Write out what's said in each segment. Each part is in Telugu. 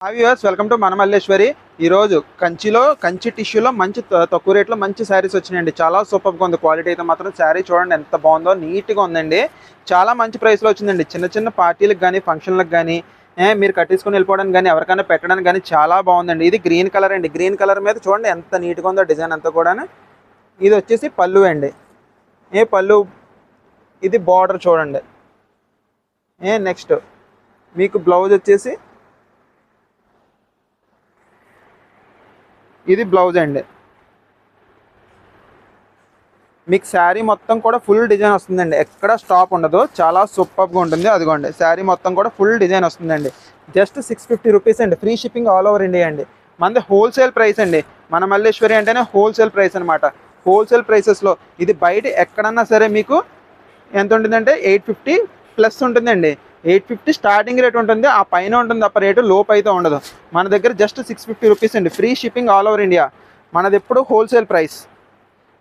హాయ్ వ్యూవర్స్, వెల్కమ్ టు మన మల్లేశ్వరి. ఈరోజు కంచి టిష్యూలో మంచి తక్కువ రేట్లో మంచి శారీస్ వచ్చినాయండి. చాలా సూపర్గా ఉంది. క్వాలిటీ అయితే మాత్రం శారీ చూడండి ఎంత బాగుందో, నీట్గా ఉందండి. చాలా మంచి ప్రైస్లో వచ్చిందండి. చిన్న చిన్న పార్టీలకు కానీ ఫంక్షన్లకు కానీ మీరు కట్టించుకొని వెళ్ళిపోవడానికి కానీ ఎవరికైనా పెట్టడానికి కానీ చాలా బాగుందండి. ఇది గ్రీన్ కలర్ అండి. గ్రీన్ కలర్ మీద చూడండి ఎంత నీట్గా ఉందో డిజైన్ అంతా కూడా. ఇది వచ్చేసి పళ్ళు అండి. పళ్ళు ఇది బార్డర్ చూడండి. నెక్స్ట్ మీకు బ్లౌజ్ వచ్చేసి ఇది బ్లౌజ్ అండి. మీకు శారీ మొత్తం కూడా ఫుల్ డిజైన్ వస్తుందండి. ఎక్కడ స్టాప్ ఉండదు. చాలా సూపర్గా ఉంటుంది. అదిగోండి శారీ మొత్తం కూడా ఫుల్ డిజైన్ వస్తుందండి. జస్ట్ 650 రూపీస్ అండి. Free shipping all over India అండి. మనది హోల్సేల్ ప్రైస్ అండి. మన మల్లేశ్వరి అంటేనే హోల్సేల్ ప్రైస్ అనమాట. హోల్సేల్ ప్రైసెస్లో ఇది బయట ఎక్కడన్నా సరే మీకు ఎంత ఉంటుందంటే 850 ప్లస్ ఉంటుందండి. 850 స్టార్టింగ్ రేట్ ఉంటుంది. ఆ పైన ఉంటుంది తప్ప రేటు లోపు అయితే ఉండదు. మన దగ్గర జస్ట్ 650 రూపీస్ అండి. Free shipping all over India. మనది ఎప్పుడు హోల్సేల్ ప్రైస్.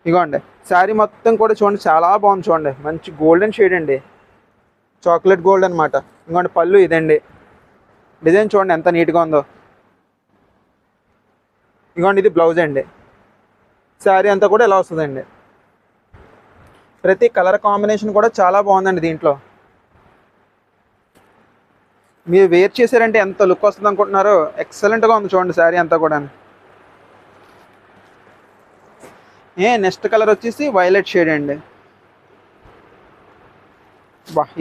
ఇగోండి శారీ మొత్తం కూడా చూడండి చాలా బాగుంది. చూడండి మంచి గోల్డెన్ షేడ్ అండి. చాక్లెట్ గోల్డ్ అనమాట. ఇంకోండి పళ్ళు ఇదండి. డిజైన్ చూడండి ఎంత నీట్గా ఉందో. ఇగోండి ఇది బ్లౌజ్ అండి. శారీ అంతా కూడా ఇలా వస్తుందండి. ప్రతి కలర్ కాంబినేషన్ కూడా చాలా బాగుందండి. దీంట్లో మీరు వేర్ చేశారంటే ఎంత లుక్ వస్తుంది అనుకుంటున్నారో. ఎక్సలెంట్గా ఉంది చూడండి శారీ అంతా కూడా. నెక్స్ట్ కలర్ వచ్చేసి వైలెట్ షేడ్ అండి.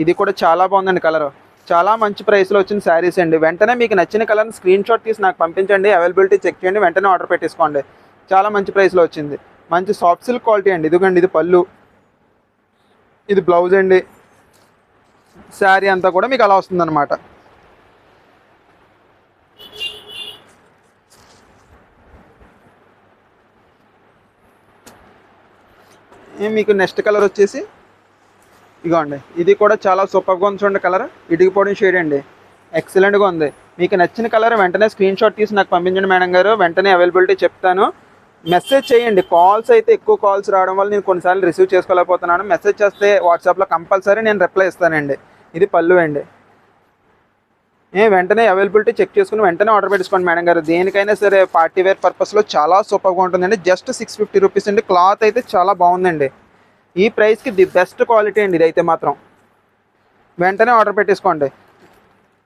ఇది కూడా చాలా బాగుందండి కలర్. చాలా మంచి ప్రైస్లో వచ్చిన శారీస్ అండి. వెంటనే మీకు నచ్చిన కలర్ని స్క్రీన్ షాట్ తీసి నాకు పంపించండి. అవైలబిలిటీ చెక్ చేయండి. వెంటనే ఆర్డర్ పెట్టేసుకోండి. చాలా మంచి ప్రైస్లో వచ్చింది. మంచి సాఫ్ట్ సిల్క్ క్వాలిటీ అండి. ఇదిగోండి ఇది పళ్ళు, ఇది బ్లౌజ్ అండి. శారీ అంతా కూడా మీకు అలా వస్తుందన్నమాట. మీకు నెక్స్ట్ కలర్ వచ్చేసి ఇగోండి ఇది కూడా చాలా సూపర్గా ఉంది చూడండి. కలర్ ఇటుకుపోవడం షేడ్ అండి. ఎక్సలెంట్గా ఉంది. మీకు నచ్చిన కలర్ వెంటనే స్క్రీన్ షాట్ తీసి నాకు పంపించండి మేడం గారు. వెంటనే అవైలబిలిటీ చెప్తాను. మెసేజ్ చేయండి. కాల్స్ అయితే ఎక్కువ కాల్స్ రావడం వల్ల నేను కొన్నిసార్లు రిసీవ్ చేసుకోలేకపోతున్నాను. మెసేజ్ చేస్తే వాట్సాప్లో కంపల్సరీ నేను రిప్లై ఇస్తానండి. ఇది పళ్ళు అండి. వెంటనే అవైలబిలిటీ చెక్ చేసుకుని వెంటనే ఆర్డర్ పెట్టుకోండి మేడం గారు. దేనికైనా సరే పార్టీ వేర్ పర్పస్లో చాలా సూపర్గా ఉంటుందండి. జస్ట్ 650 రూపీస్ అండి. క్లాత్ అయితే చాలా బాగుందండి. ఈ ప్రైస్కి ది బెస్ట్ క్వాలిటీ అండి. ఇదైతే మాత్రం వెంటనే ఆర్డర్ పెట్టేసుకోండి.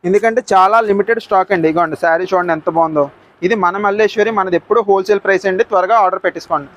ఎందుకంటే చాలా లిమిటెడ్ స్టాక్ అండి. ఇగోండి శారీ చూడండి ఎంత బాగుందో. ఇది మన మల్లేశ్వరి. మనది ఎప్పుడు హోల్సేల్ ప్రైస్ అండి. త్వరగా ఆర్డర్ పెట్టేసుకోండి.